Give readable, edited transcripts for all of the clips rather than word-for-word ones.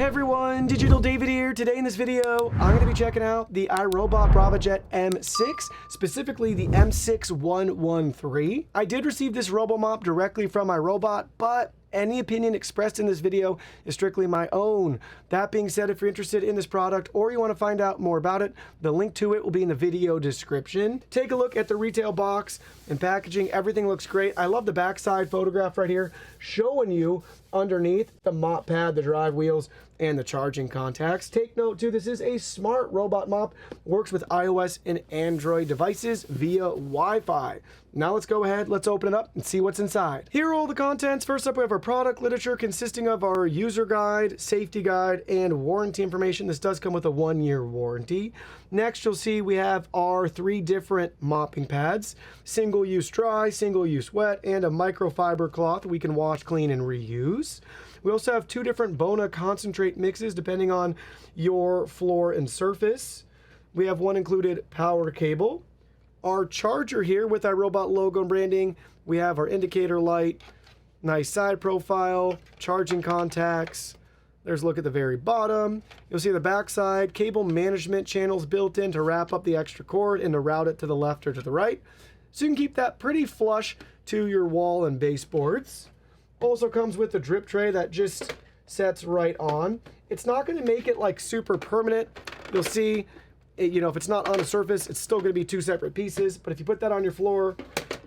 Hey everyone, Digital David here. Today in this video, I'm going to be checking out the iRobot Braava Jet M6, specifically the M6113. I did receive this RoboMop directly from iRobot, but any opinion expressed in this video is strictly my own. That being said, if you're interested in this product or you want to find out more about it, the link to it will be in the video description. Take a look at the retail box and packaging. Everything looks great. I love the backside photograph right here showing you underneath the mop pad, the drive wheels, and the charging contacts. Take note too, this is a smart robot mop. Works with iOS and Android devices via Wi-Fi. Now let's go ahead, let's open it up and see what's inside. Here are all the contents. First up, we have our product literature consisting of our user guide, safety guide, and warranty information. This does come with a 1-year warranty. Next, you'll see we have our 3 different mopping pads, single-use dry, single-use wet, and a microfiber cloth we can wash, clean, and reuse. We also have 2 different Bona concentrate mixes depending on your floor and surface. We have one included power cable. Our charger here with our iRobot logo and branding. We have our indicator light, nice side profile, charging contacts. There's a look at the very bottom. You'll see the back side, cable management channels built in to wrap up the extra cord and to route it to the left or to the right. So you can keep that pretty flush to your wall and baseboards. Also comes with the drip tray that just sets right on. It's not going to make it like super permanent. You'll see, if it's not on a surface, it's still going to be 2 separate pieces. But if you put that on your floor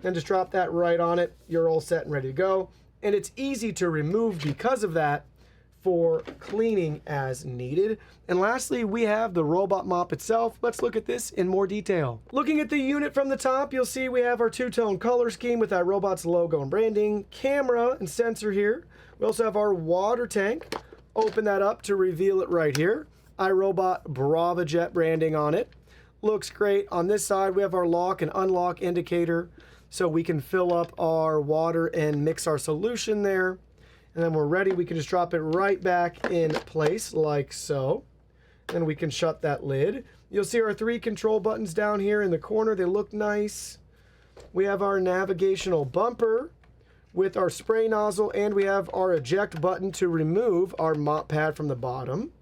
and just drop that right on it, you're all set and ready to go. And it's easy to remove because of that for cleaning as needed. And lastly, we have the robot mop itself. Let's look at this in more detail. Looking at the unit from the top, you'll see we have our 2-tone color scheme with our robot's logo and branding, camera and sensor here. We also have our water tank. Open that up to reveal it right here. iRobot Braava Jet branding on it. Looks great. On this side, we have our lock and unlock indicator, so we can fill up our water and mix our solution there. And then we're ready, we can just drop it right back in place like so. And we can shut that lid. You'll see our 3 control buttons down here in the corner. They look nice. We have our navigational bumper with our spray nozzle, and we have our eject button to remove our mop pad from the bottom.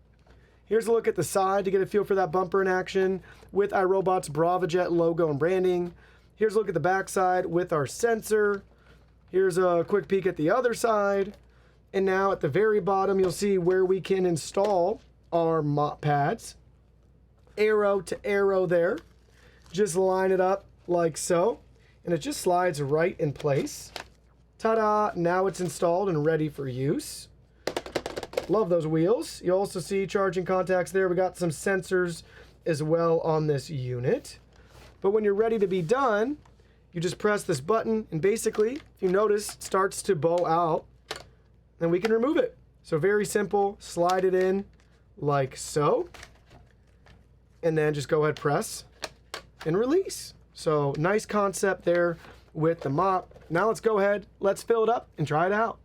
Here's a look at the side to get a feel for that bumper in action with iRobot's Braava Jet logo and branding. Here's a look at the back side with our sensor. Here's a quick peek at the other side. And now at the very bottom, you'll see where we can install our mop pads. Arrow to arrow there. Just line it up like so. And it just slides right in place. Ta-da! Now it's installed and ready for use. Love those wheels. You also see charging contacts there. We got some sensors as well on this unit. But when you're ready to be done, you just press this button and basically, if you notice, it starts to bow out. And we can remove it. So very simple, slide it in like so. And then just go ahead, press and release. So nice concept there with the mop. Now let's go ahead, let's fill it up and try it out.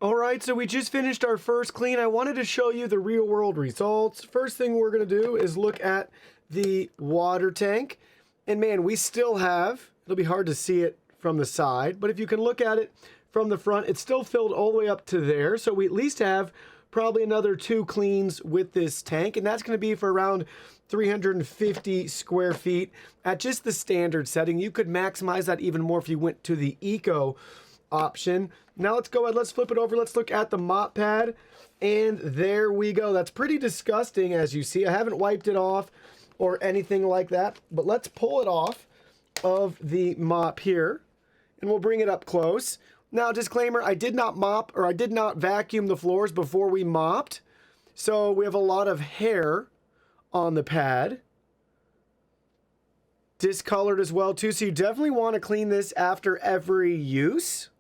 Alright, so we just finished our first clean. I wanted to show you the real world results. First thing we're going to do is look at the water tank. And man, we still have, it'll be hard to see it from the side, but if you can look at it from the front, it's still filled all the way up to there. So we at least have probably another 2 cleans with this tank, and that's going to be for around 350 square feet at just the standard setting. You could maximize that even more if you went to the eco option. Now let's go ahead, let's flip it over, let's look at the mop pad, and there we go. That's pretty disgusting, as you see. I haven't wiped it off or anything like that, but let's pull it off of the mop here, and we'll bring it up close. Now, disclaimer, I did not mop or I did not vacuum the floors before we mopped. So we have a lot of hair on the pad. Discolored as well too, so you definitely want to clean this after every use.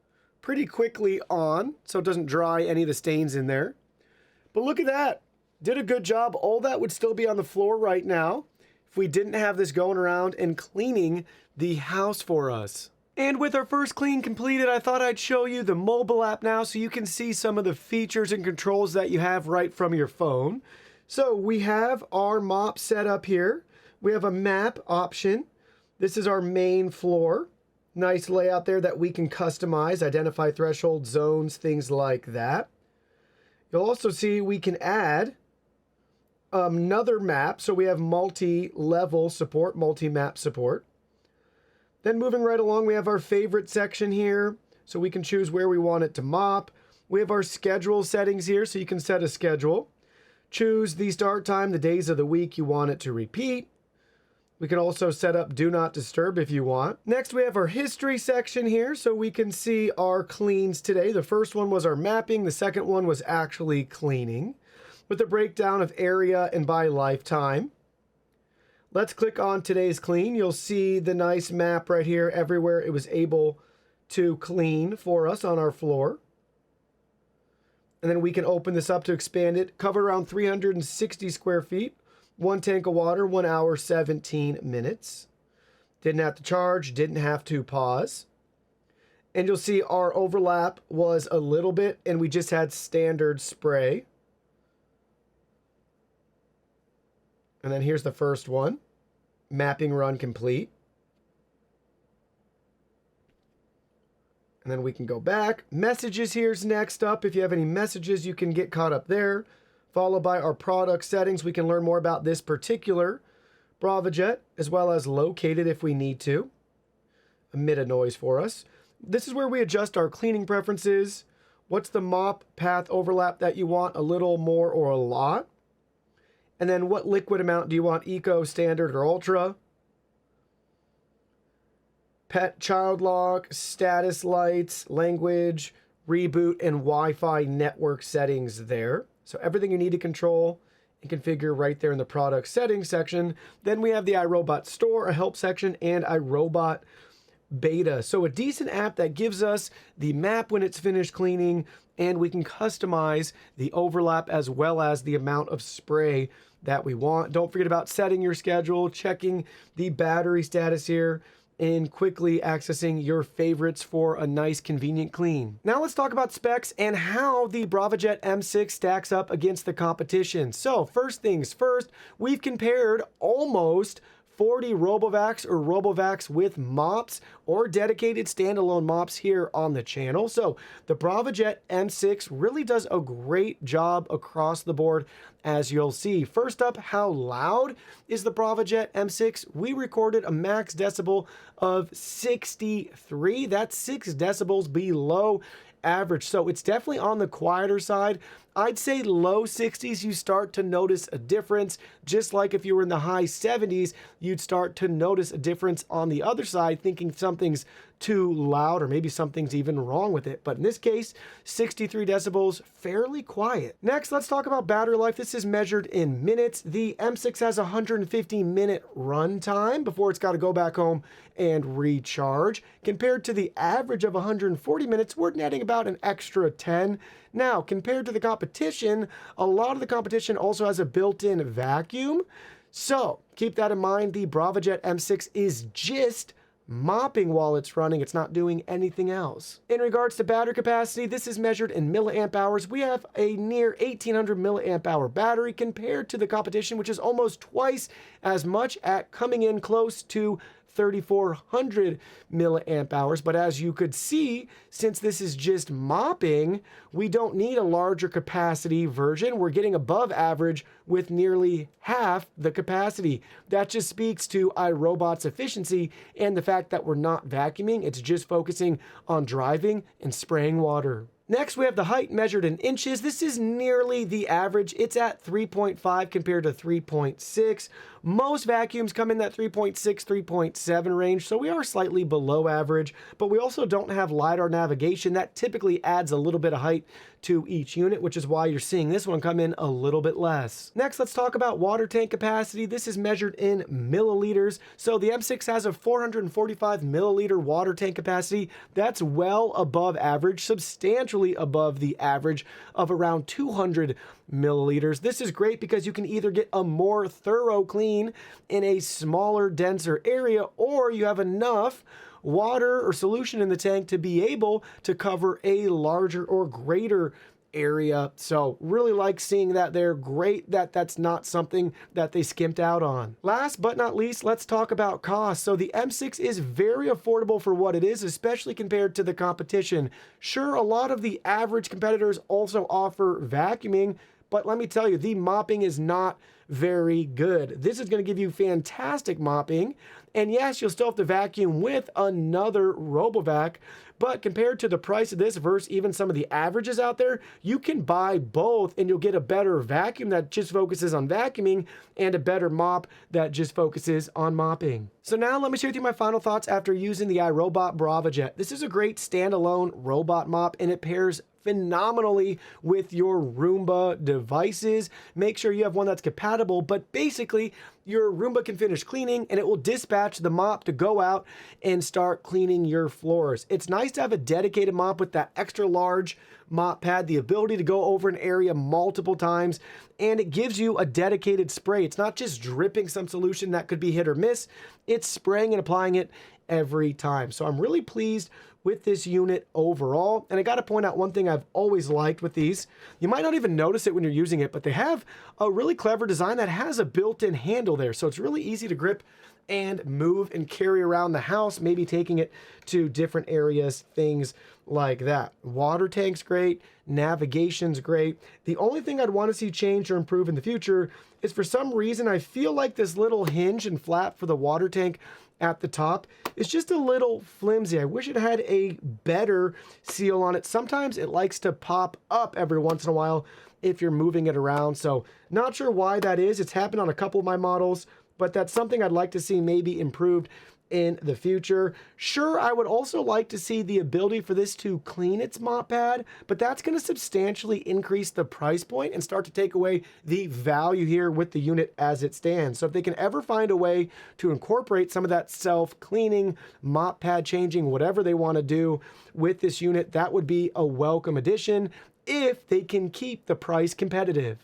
Pretty quickly on, so it doesn't dry any of the stains in there. But look at that. Did a good job. All that would still be on the floor right now if we didn't have this going around and cleaning the house for us. And with our first clean completed, I thought I'd show you the mobile app now so you can see some of the features and controls that you have right from your phone. So we have our mop set up here. We have a map option. This is our main floor. Nice layout there that we can customize, identify threshold zones, things like that. You'll also see we can add another map. So we have multi-level support, multi-map support. Then moving right along, we have our favorite section here. So we can choose where we want it to mop. We have our schedule settings here, so you can set a schedule. Choose the start time, the days of the week you want it to repeat. We can also set up Do Not Disturb if you want. Next, we have our history section here, so we can see our cleans today. The first one was our mapping. The second one was actually cleaning, with a breakdown of area and by lifetime. Let's click on today's clean. You'll see the nice map right here everywhere it was able to clean for us on our floor. And then we can open this up to expand it. Covered around 360 square feet. 1 tank of water, 1 hour, 17 minutes. Didn't have to charge, didn't have to pause. And you'll see our overlap was a little bit, and we just had standard spray. And then here's the first one. Mapping run complete. And then we can go back. Messages here's next up. If you have any messages, you can get caught up there. Followed by our product settings. We can learn more about this particular Braava Jet, as well as locate it if we need to. Emit a noise for us. This is where we adjust our cleaning preferences. What's the mop path overlap that you want, a little more or a lot? And then what liquid amount do you want, eco, standard, or ultra? Pet child lock, status lights, language, reboot, and Wi-Fi network settings there. So everything you need to control and configure right there in the product settings section. Then we have the iRobot store, a help section, and iRobot beta. So a decent app that gives us the map when it's finished cleaning, and we can customize the overlap as well as the amount of spray that we want. Don't forget about setting your schedule, checking the battery status here, and quickly accessing your favorites for a nice convenient clean. Now let's talk about specs and how the Braava Jet M6 stacks up against the competition. So first things first, we've compared almost 40 RoboVacs or RoboVacs with mops or dedicated standalone mops here on the channel. So the Braava Jet M6 really does a great job across the board, as you'll see. First up, how loud is the Braava Jet M6? We recorded a max decibel of 63. That's 6 decibels below average. So it's definitely on the quieter side. I'd say low 60s, you start to notice a difference. Just like if you were in the high 70s, you'd start to notice a difference on the other side, thinking something's too loud or maybe something's even wrong with it. But in this case, 63 decibels, fairly quiet. Next, let's talk about battery life. This is measured in minutes. The M6 has a 150-minute run time before it's got to go back home and recharge. Compared to the average of 140 minutes, we're netting about an extra 10. Now, compared to the competition, a lot of the competition also has a built-in vacuum. So keep that in mind. The Braava Jet M6 is just mopping while it's running. It's not doing anything else. In regards to battery capacity, this is measured in milliamp hours. We have a near 1800 milliamp hour battery compared to the competition, which is almost twice as much, at coming in close to 3,400 milliamp hours. But as you could see, since this is just mopping, we don't need a larger capacity version. We're getting above average with nearly half the capacity. That just speaks to iRobot's efficiency and the fact that we're not vacuuming. It's just focusing on driving and spraying water. Next, we have the height measured in inches. This is nearly the average. It's at 3.5 compared to 3.6. Most vacuums come in that 3.6, 3.7 range, so we are slightly below average, but we also don't have LiDAR navigation. That typically adds a little bit of height to each unit, which is why you're seeing this one come in a little bit less. Next, let's talk about water tank capacity. This is measured in milliliters. So the M6 has a 445 milliliter water tank capacity. That's well above average, substantially above the average of around 200 milliliters. This is great because you can either get a more thorough clean in a smaller, denser area, or you have enough water or solution in the tank to be able to cover a larger or greater area. So really like seeing that there. Great that that's not something that they skimped out on. Last but not least, let's talk about cost. So the M6 is very affordable for what it is, especially compared to the competition. Sure, a lot of the average competitors also offer vacuuming, but let me tell you, the mopping is not very good. This is going to give you fantastic mopping. And yes, you'll still have to vacuum with another RoboVac, but compared to the price of this versus even some of the averages out there, you can buy both and you'll get a better vacuum that just focuses on vacuuming and a better mop that just focuses on mopping. So now let me share with you my final thoughts after using the iRobot Braava Jet. This is a great standalone robot mop and it pairs phenomenally with your Roomba devices. Make sure you have one that's compatible, but basically your Roomba can finish cleaning and it will dispatch the mop to go out and start cleaning your floors. It's nice to have a dedicated mop with that extra large mop pad, the ability to go over an area multiple times, and it gives you a dedicated spray. It's not just dripping some solution that could be hit or miss. It's spraying and applying it every time. So I'm really pleased with this unit overall. And I got to point out one thing I've always liked with these. You might not even notice it when you're using it, but they have a really clever design that has a built-in handle there. So it's really easy to grip and move and carry around the house, maybe taking it to different areas, things like that. Water tank's great, navigation's great. The only thing I'd want to see change or improve in the future is for some reason I feel like this little hinge and flap for the water tank at the top is just a little flimsy. I wish it had a better seal on it. Sometimes it likes to pop up every once in a while if you're moving it around. So not sure why that is. It's happened on a couple of my models, but that's something I'd like to see maybe improved in the future. Sure, I would also like to see the ability for this to clean its mop pad, but that's going to substantially increase the price point and start to take away the value here with the unit as it stands. So if they can ever find a way to incorporate some of that self-cleaning, mop pad changing, whatever they want to do with this unit, that would be a welcome addition if they can keep the price competitive.